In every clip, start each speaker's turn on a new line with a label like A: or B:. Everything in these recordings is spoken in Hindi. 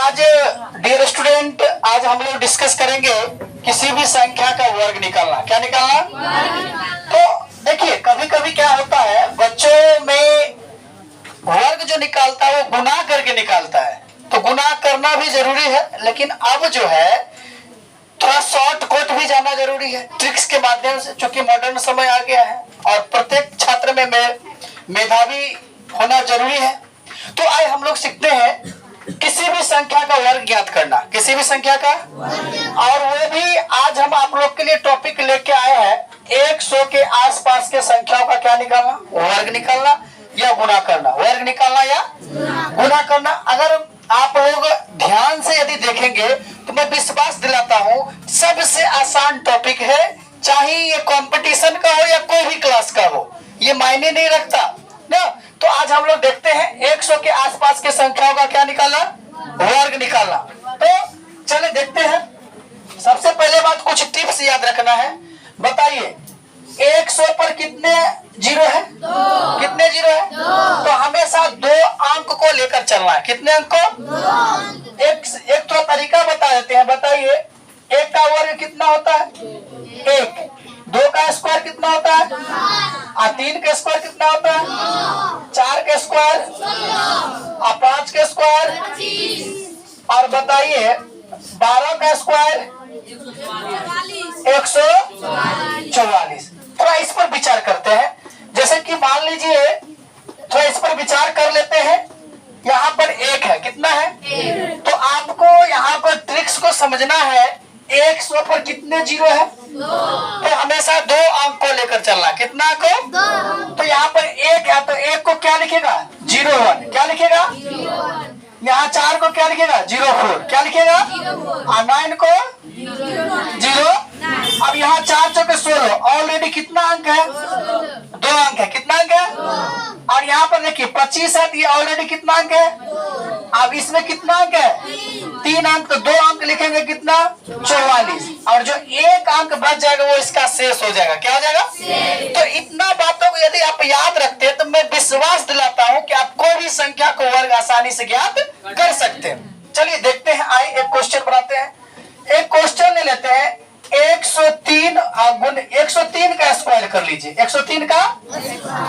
A: आज डियर स्टूडेंट, आज हम लोग डिस्कस करेंगे किसी भी संख्या का वर्ग निकालना। क्या निकालना? तो देखिए, कभी कभी क्या होता है, बच्चों में वर्ग जो निकालता है वो गुना करके निकालता है, तो गुना करना भी जरूरी है, लेकिन अब जो है थोड़ा शॉर्ट कट भी जाना जरूरी है ट्रिक्स के माध्यम से, क्योंकि मॉडर्न समय आ गया है और प्रत्येक छात्र में मेधावी होना जरूरी है। तो आइए हम लोग सीखते हैं किसी भी संख्या का वर्ग ज्ञात करना, किसी भी संख्या का। और वो भी आज हम आप लोग के लिए टॉपिक लेके आए हैं 100 के आसपास के संख्याओं का क्या निकालना, वर्ग निकालना या गुना करना, वर्ग निकालना या गुना करना। अगर आप लोग ध्यान से यदि देखेंगे तो मैं विश्वास दिलाता हूँ सबसे आसान टॉपिक है, चाहे ये कंपटीशन का हो या कोई भी क्लास का हो, ये मायने नहीं रखता ना। तो आज हम लोग देखते हैं 100 के आसपास के संख्याओं का क्या निकालना, वर्ग निकालना। तो चलिए देखते हैं। सबसे पहले बात, कुछ टिप्स याद रखना है। बताइए 100 पर कितने जीरो है? कितने जीरो है? तो हमेशा 2 अंक को लेकर चलना है। कितने अंक को? एक तो तरीका बता देते हैं। बताइए 1 का वर्ग कितना होता है? 1। 2 का स्क्वायर कितना होता है? 3 का स्क्वायर कितना होता है? 4 का स्क्वायर, 5 का स्क्वायर, और बताइए 12 का स्क्वायर 144। थोड़ा इस पर विचार करते हैं। जैसे कि मान लीजिए, थोड़ा इस पर विचार कर लेते हैं। यहाँ पर 1 है, कितना है? तो आपको यहाँ पर ट्रिक्स को समझना है। 100 पर कितने जीरो है? तो हमेशा 2 अंक को लेकर चलना। कितना को? तो यहाँ पर 1 है, तो 1 को क्या लिखेगा? 01। क्या लिखेगा? यहाँ 4 को क्या लिखेगा? 04। क्या लिखेगा? 9 को 0। अब यहाँ 4 चौके 16, ऑलरेडी कितना अंक है? 2 अंक है। कितना अंक है? और यहाँ पर देखिए 25 है, ये ऑलरेडी कितना अंक है? अब इसमें कितना अंक है? 3 अंक, तो 2 अंक लिखेंगे कितना? 44। और जो 1 अंक बच जाएगा वो इसका शेष हो जाएगा। क्या हो जाएगा? तो इतना बातों को यदि आप याद रखते हैं तो मैं विश्वास दिलाता हूँ कि आप कोई भी संख्या को वर्ग आसानी से ज्ञात कर सकते हैं। चलिए देखते हैं। आइए एक क्वेश्चन बनाते हैं। एक क्वेश्चन ले लेते हैं। 103 103 का स्क्वायर कर लीजिए। 103 का,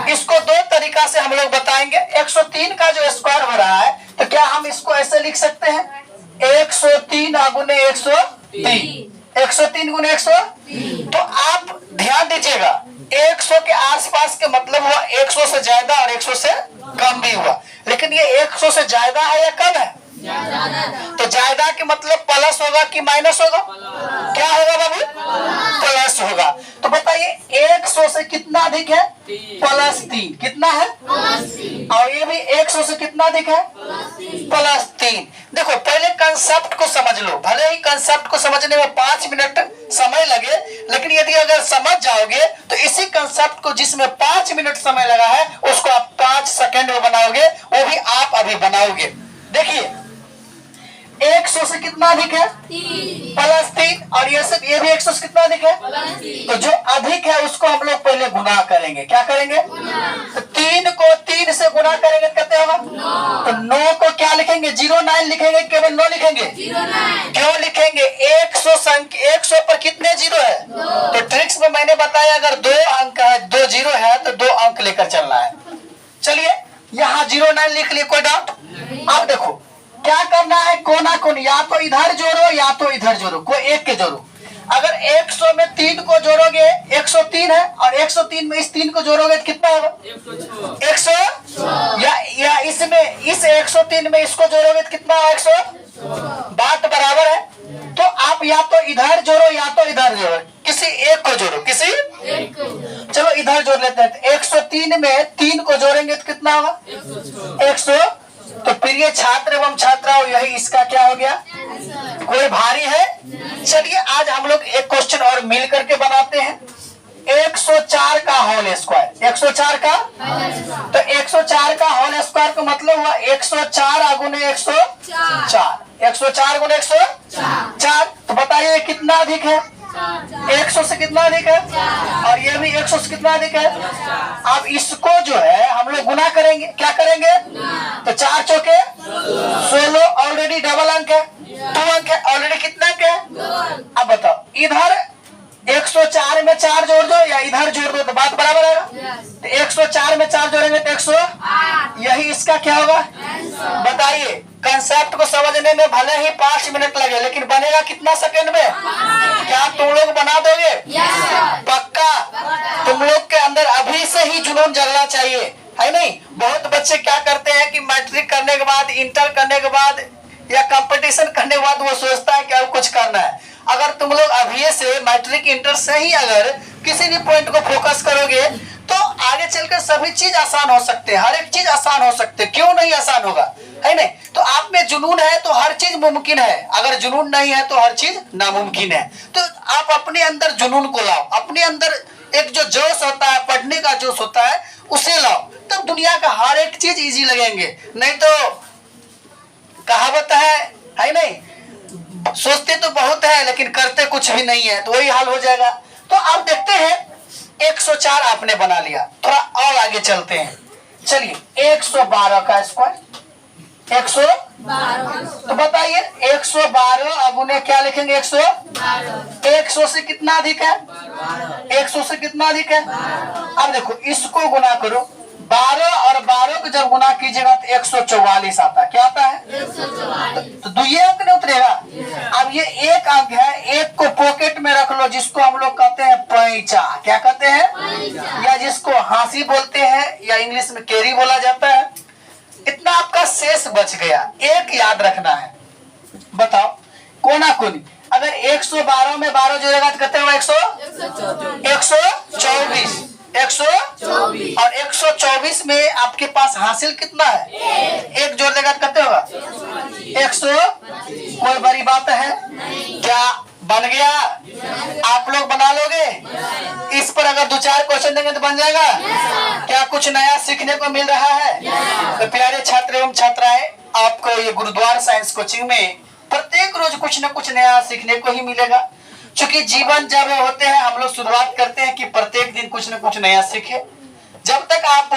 A: इसको 2 तरीका से हम लोग बताएंगे। 103 का जो स्क्वायर हो रहा है, तो क्या हम इसको ऐसे लिख सकते हैं? 103 गुने 103, 103 गुने 103। तो आप ध्यान दीजिएगा, 100 के आसपास के मतलब हुआ 100 से ज्यादा और 100 से कम भी हुआ, लेकिन ये 100 से ज्यादा है या कम है? तो ज्यादा के मतलब प्लस होगा कि माइनस होगा? क्या होगा बाबू? प्लस होगा। तो बताइए 100 से कितना अधिक है? +3। कितना है? और ये भी 100 से कितना अधिक है? +3। देखो पहले कंसेप्ट को समझ लो। भले ही कंसेप्ट को समझने में 5 मिनट समय लगे, लेकिन यदि अगर समझ जाओगे तो इसी कंसेप्ट को जिसमें 5 मिनट समय लगा है उसको आप 5 सेकंड में बनाओगे, वो भी आप अभी बनाओगे। देखिए 100 से कितना अधिक है? +3। और ये भी 100 से कितना अधिक है? तो जो अधिक है उसको हम लोग पहले गुना करेंगे। क्या करेंगे? तो 3 को 3 से गुना करेंगे तो कितने होगा? तो 9 को क्या लिखेंगे? 09 लिखेंगे, केवल 9 लिखेंगे? क्यों लिखेंगे? 100 पर कितने जीरो है? तो ट्रिक्स में मैंने बताया, अगर 2 अंक है, 2 जीरो है तो 2 अंक लेकर चलना है। चलिए यहाँ 09 लिख लिए, कोई डाउट? अब देखो क्या करना है, कोना कोन, या तो इधर जोड़ो या तो इधर जोड़ो, कोई एक के जोड़ो। अगर 100 में 3 को जोड़ोगे 103 है, और 103 में इस 3 को जोड़ोगे तो कितना होगा? 100। या इसमें इस 103 में इसको जोड़ोगे तो कितना होगा? 100। बात बराबर है। तो आप या तो इधर जोड़ो या तो इधर जोड़ो, किसी एक को जोड़ो, किसी एक को। चलो इधर जोड़ लेते हैं। 103 में 3 को जोड़ेंगे तो कितना होगा? 100। तो प्रिय छात्र एवं छात्राओं, यही इसका क्या हो गया? कोई भारी है? चलिए आज हम लोग एक क्वेश्चन और मिल करके बनाते हैं। 104 का होल स्क्वायर। 104 का, तो 104 का होल स्क्वायर का मतलब हुआ 104 गुने 104। 104 गुने 104। तो बताइए कितना अधिक है? 100 से कितना अधिक है? और ये भी 100 से कितना अधिक है? अब इसको जो है हम लोग गुना करेंगे। क्या करेंगे? तो 4 चौके 16, ऑलरेडी ऑलरेडी डबल अंक है, 2 अंक है, ऑलरेडी कितना अंक है? अब बताओ, इधर 104 में 4 जोड़ दो या इधर जोड़ दो तो बात बराबर आएगा। तो 104 में 4 जोड़ेंगे तो 108, यही इसका क्या होगा? बताइए, कंसेप्ट को समझने में भले ही 5 मिनट लगे, लेकिन बनेगा कितना सेकंड में? क्या तुम लोग बना दोगे? पक्का? तुम लोग के अंदर अभी से ही जुनून जगना चाहिए, है नहीं? बहुत बच्चे क्या करते हैं कि मैट्रिक करने के बाद, इंटर करने के बाद या कंपटीशन करने के बाद वो सोचता है कि अब कुछ करना है। अगर तुम लोग अभी से मैट्रिक इंटर से ही अगर किसी भी पॉइंट को फोकस करोगे तो आगे चलकर सभी चीज आसान हो सकते हैं, हर एक चीज आसान हो सकते हैं। क्यों नहीं आसान होगा, है नहीं? तो आप में जुनून है तो हर चीज मुमकिन है, अगर जुनून नहीं है तो हर चीज नामुमकिन है। तो आप अपने अंदर जुनून को लाओ, अपने अंदर एक जो जोश होता है, पढ़ने का जोश होता है, उसे लाओ, तब दुनिया का हर एक चीज इजी लगेंगे। नहीं तो कहावत है नहीं, सोचते तो बहुत है लेकिन करते कुछ भी नहीं है, तो वही हाल हो जाएगा। तो आप देखते हैं 104 आपने बना लिया, थोड़ा और आगे चलते हैं। चलिए 112 का स्क्वायर 112, तो बताइए 112 अब उन्हें क्या लिखेंगे? 100 से कितना अधिक है? 100 से कितना अधिक है? अब देखो इसको गुना करो, 12 और 12 को जब गुना कीजिएगा तो 144 आता है। क्या आता है? 144। तो दुइये अंक नहीं उतरेगा। अब ये एक अंक है, एक को पॉकेट में रख लो, जिसको हम लोग कहते हैं पैंचा। क्या कहते हैं? या जिसको हांसी बोलते हैं या इंग्लिश में कैरी बोला जाता है। इतना आपका शेष बच गया, एक याद रखना है। बताओ कोना कोनी, अगर 112 में 12 जोड़ेगा तो कहते हैं 124, 124 और 124 में आपके पास हासिल कितना है? एक जोड़ देगा तो कहते होगा 100। कोई बड़ी बात है क्या? बन गया? आप लोग बना लोगे? इस पर अगर 2-4 क्वेश्चन देंगे तो बन जाएगा। क्या कुछ नया सीखने को मिल रहा है? तो प्यारे छात्र एवं छात्राएं, आपको ये गुरुद्वारा साइंस कोचिंग में प्रत्येक रोज कुछ न कुछ नया सीखने को ही मिलेगा। क्योंकि जीवन जब होते हैं, हम लोग शुरुआत करते हैं कि प्रत्येक दिन कुछ न कुछ नया सीखे। जब तक आप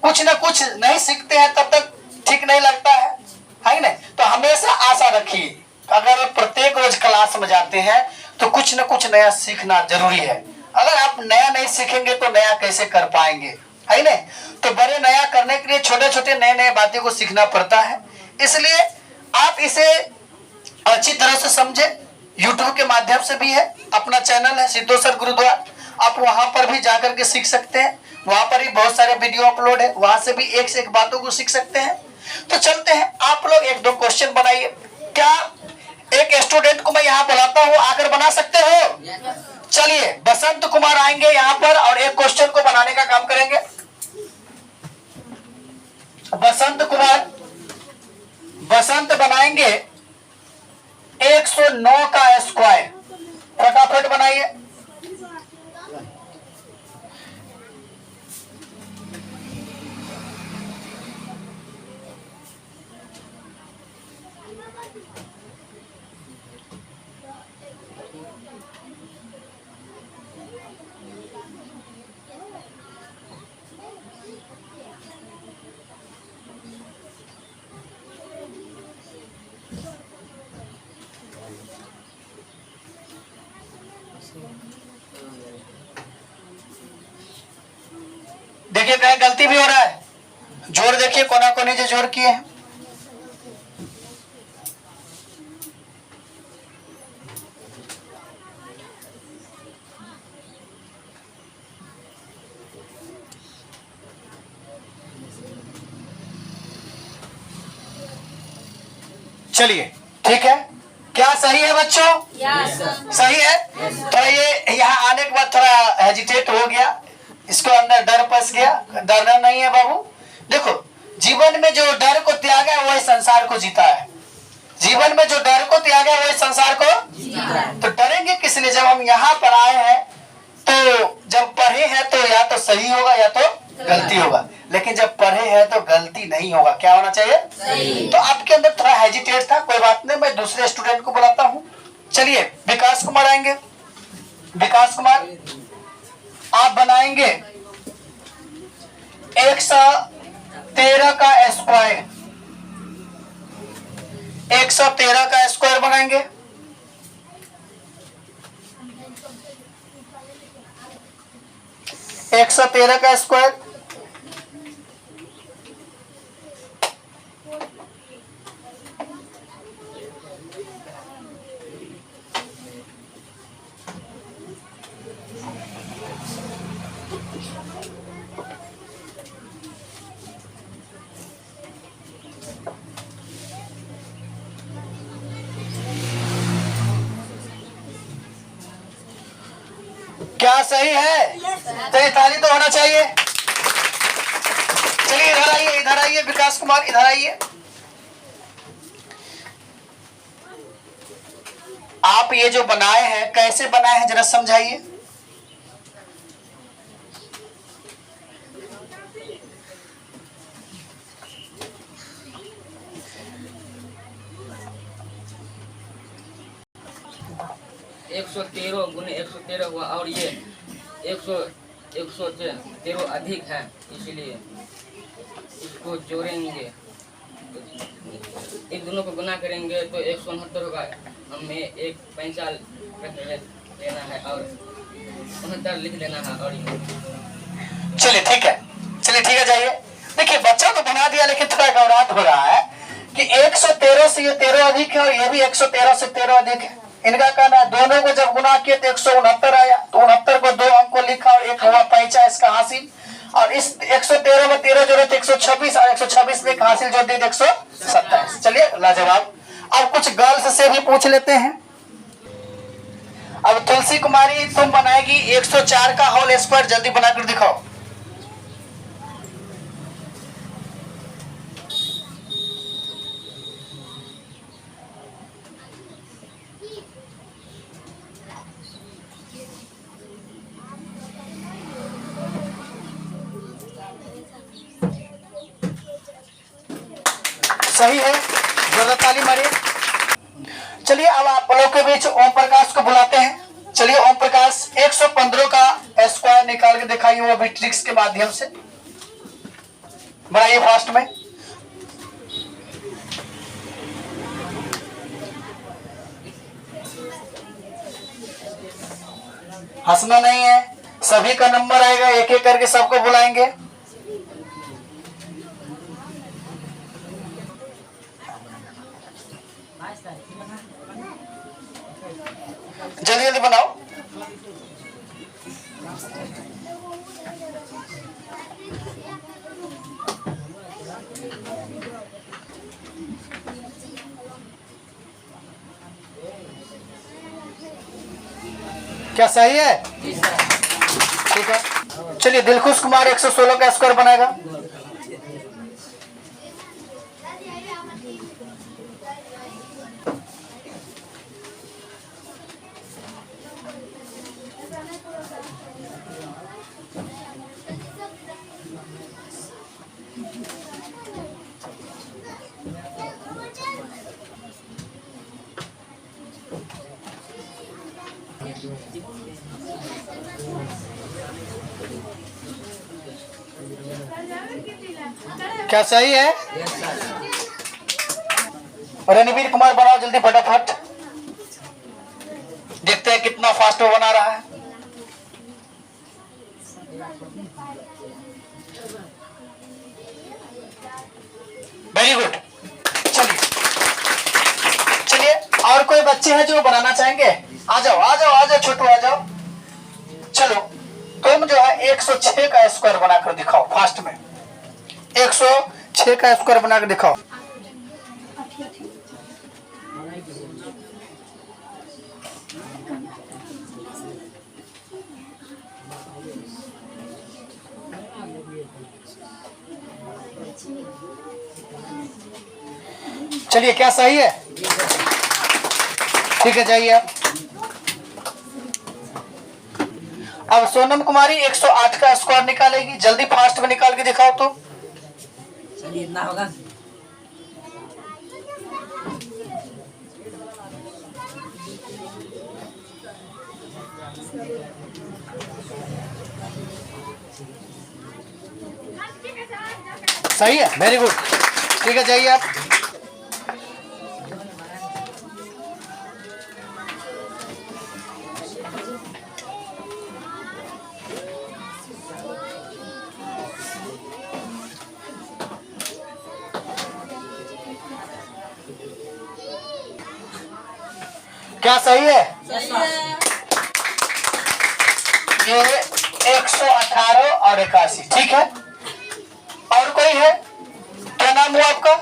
A: कुछ न कुछ नहीं सीखते हैं तब तक ठीक नहीं लगता है ना? तो हमेशा आशा रखिए, अगर प्रत्येक रोज क्लास में जाते हैं तो कुछ न कुछ नया सीखना जरूरी है। अगर आप नया नहीं सीखेंगे तो नया कैसे कर पाएंगे, है ना? तो बड़े नया करने के लिए छोटे छोटे नए नए बातें को सीखना पड़ता है। इसलिए आप इसे अच्छी तरह से समझे। YouTube के माध्यम से भी है, अपना चैनल है सिद्धेश्वर गुरुद्वारा, आप वहां पर भी जाकर के सीख सकते हैं। वहां पर भी बहुत सारे वीडियो अपलोड है, वहां से भी एक से एक बातों को सीख सकते हैं। तो चलते हैं, आप लोग 1-2 क्वेश्चन बनाइए। क्या एक स्टूडेंट को मैं यहाँ बुलाता हूँ, आकर बना सकते हो? चलिए बसंत कुमार आएंगे यहाँ पर और एक क्वेश्चन को बनाने का काम करेंगे। बसंत कुमार, बसंत बनाएंगे 109 का स्क्वायर। फटाफट बनाइए। देखिए कहीं गलती भी हो रहा है, जोड़ देखिए कोना कोने जो जोड़ किए हैं। चलिए ठीक है, क्या सही है बच्चों? सही है। तो ये यहाँ आने के बाद थोड़ा हेजिटेट हो गया, इसको अंदर डर पस गया। डरना नहीं है बाबू। देखो जीवन में जो डर को त्यागा है वही संसार को जीता है। जीवन में जो डर को त्यागा है वही संसार को जीता है। तो डरेंगे किस लिए? जब हम यहाँ पर आए हैं तो जब पढ़े हैं तो या तो सही होगा या तो गलती होगा, लेकिन जब पढ़े हैं तो गलती नहीं होगा। क्या होना चाहिए? सही। तो आपके अंदर थोड़ा हेजिटेट था, कोई बात नहीं, मैं दूसरे स्टूडेंट को बुलाता हूँ। चलिए विकास कुमार आएंगे। विकास कुमार आप बनाएंगे 113 का स्क्वायर। 113 का स्क्वायर बनाएंगे। एक 113 का स्क्वायर क्या सही है? तो ये ताली तो होना चाहिए। चलिए इधर आइए, इधर आइए विकास कुमार, इधर आइए। आप ये जो बनाए हैं कैसे बनाए हैं जरा समझाइए।
B: एक 113 गुने 113 हुआ और ये 113 अधिक है, इसलिए इसको जोड़ेंगे, एक दोनों को गुना करेंगे तो 169 होगा। हमें एक 45 रख लेना है और 69 लिख लेना है। और
A: चलिए ठीक है, चलिए ठीक है, जाइए। देखिए बच्चा तो बना दिया लेकिन थोड़ा घबराहट हो रहा है कि 113 से ये 13 अधिक है और ये भी 113 से 13 अधिक है। इनका कहना है दोनों को जब गुना किए तो 169 आया, तो 69 को 2 अंक को लिखा और एक हुआ 45 का हासिल। और इस 113 में 13 जोड़े तो 126 और 126 में हासिल जोड़ दिए 127। चलिए लाजवाब। अब कुछ गर्ल्स से भी पूछ लेते हैं। अब तुलसी कुमारी तुम बनाएगी 104 का होल स्क्वायर, जल्दी बनाकर दिखाओ। सही है, जोरदार ताली मारिए। चलिए अब आप लोग के बीच ओम प्रकाश को बुलाते हैं। चलिए ओम प्रकाश 115 का स्क्वायर निकाल के दिखाइए, वो भी ट्रिक्स के माध्यम से बनाइए फास्ट में। हंसना नहीं है, सभी का नंबर आएगा, एक एक करके सबको बुलाएंगे। जल्दी जल्दी बनाओ। क्या सही है? ठीक है, चलिए दिलखुश कुमार 116 का स्क्वायर बनाएगा। क्या सही है? रणवीर कुमार बनाओ जल्दी फटाफट, देखते हैं कितना फास्ट वो बना रहा है। Very good. चलिए चलिए, और कोई बच्चे हैं जो बनाना चाहेंगे? आ जाओ आ जाओ आ जाओ, छोटू आ जाओ। चलो तुम जो है 106 का स्क्वायर बनाकर दिखाओ फास्ट में। 106 का स्क्वायर बनाकर दिखाओ। चलिए क्या सही है? ठीक है, जाइए आप। अब सोनम कुमारी 108 का स्क्वायर निकालेगी, जल्दी फास्ट में निकाल के दिखाओ तो।
B: चलिए इतना होगा।
A: सही है, वेरी गुड। ठीक है, जाइए आप। क्या सही है? ये 118 और 81, ठीक है। और कोई है? क्या नाम हुआ आपका?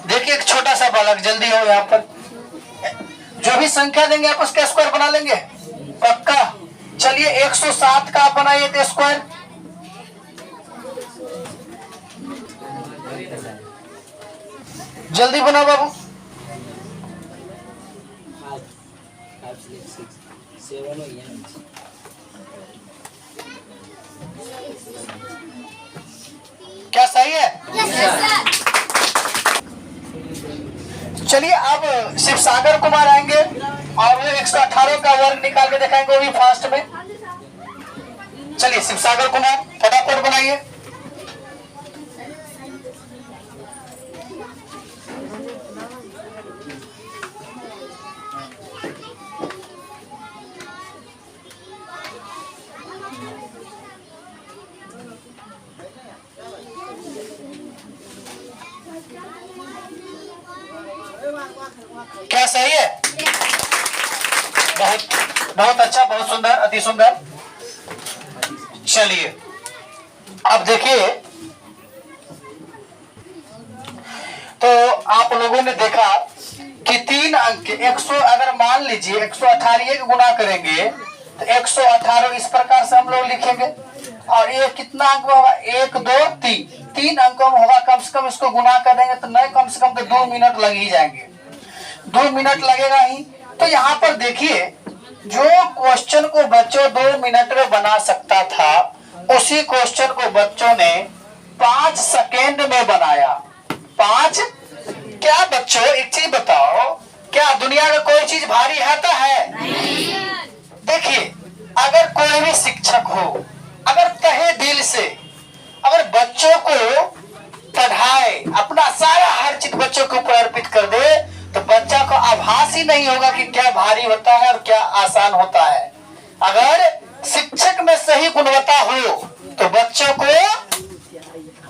A: देखिए एक छोटा सा बालक, जल्दी हो यहाँ पर। जो भी संख्या देंगे आप उसका स्क्वायर बना लेंगे पक्का। चलिए 107 का आप बनाइए तो स्क्वायर। जल्दी बनाओ बाबू।
B: 7 हो गया।
A: क्या सही है? चलिए अब शिव सागर कुमार आएंगे और वो 118 का वर्ग निकाल के दिखाएंगे, वो भी फास्ट में। चलिए शिव सागर कुमार फटाफट बनाइए। क्या सही है? बहुत बहुत अच्छा, बहुत सुंदर, अति सुंदर। चलिए अब देखिए, तो आप लोगों ने देखा कि 3 अंक 100, अगर मान लीजिए 118 के गुना करेंगे तो 118 इस प्रकार से हम लोग लिखेंगे। और ये कितना अंक होगा? 1 2 3, 3 अंकों में होगा। कम से कम इसको गुना कर देंगे तो नहीं, कम से कम तो 2 मिनट लग ही जाएंगे, 2 मिनट लगेगा ही। तो यहाँ पर देखिए, जो क्वेश्चन को बच्चों 2 मिनट में बना सकता था, उसी क्वेश्चन को बच्चों ने 5 सेकेंड में बनाया। 5। क्या बच्चों एक चीज बताओ, क्या दुनिया में कोई चीज भारी आता है? देखिए, अगर कोई भी शिक्षक हो, अगर तहे दिल से अगर बच्चों को पढ़ाए, अपना सारा हर चीज बच्चों के ऊपर अर्पित कर दे, तो बच्चा को आभास ही नहीं होगा कि क्या भारी होता है और क्या आसान होता है। अगर शिक्षक में सही गुणवत्ता हो तो बच्चों को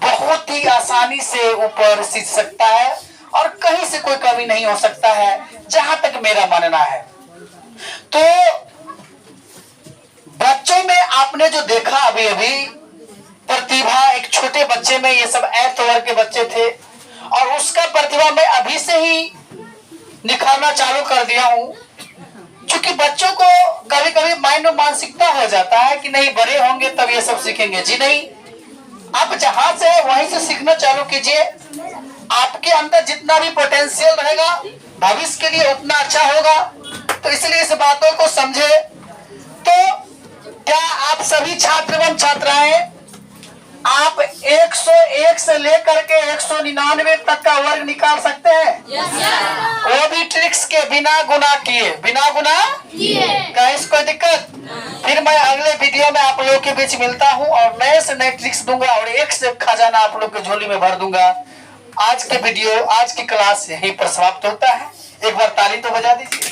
A: बहुत ही आसानी से ऊपर सीख सकता है और कहीं से कोई कमी नहीं हो सकता है, जहां तक मेरा मानना है। तो बच्चों में आपने जो देखा अभी अभी प्रतिभा, एक छोटे बच्चे में, ये सब 8th वर्ग के बच्चे थे और उसका प्रतिभा मैं अभी से ही निखारना चालू कर दिया हूं। क्योंकि बच्चों को कभी कभी माइंड में मानसिकता हो जाता है कि नहीं बड़े होंगे तब ये सब सीखेंगे। जी नहीं, आप जहां से है वहीं से सीखना चालू कीजिए। आपके अंदर जितना भी पोटेंशियल रहेगा भविष्य के लिए उतना अच्छा होगा। तो इसलिए इस बातों को समझे। तो क्या आप सभी छात्र एवं छात्राएं आप 101 से लेकर के 199 तक का वर्ग निकाल सकते हैं? वो भी ट्रिक्स के बिना गुना किए, बिना गुना क्या इसको दिक्कत? फिर मैं अगले वीडियो में आप लोगों के बीच मिलता हूं और नए से नए ट्रिक्स दूंगा और एक से खजाना आप लोग के झोली में भर दूंगा। आज के वीडियो, आज की क्लास यहीं पर समाप्त होता है। एक बार ताली तो बजा दीजिए।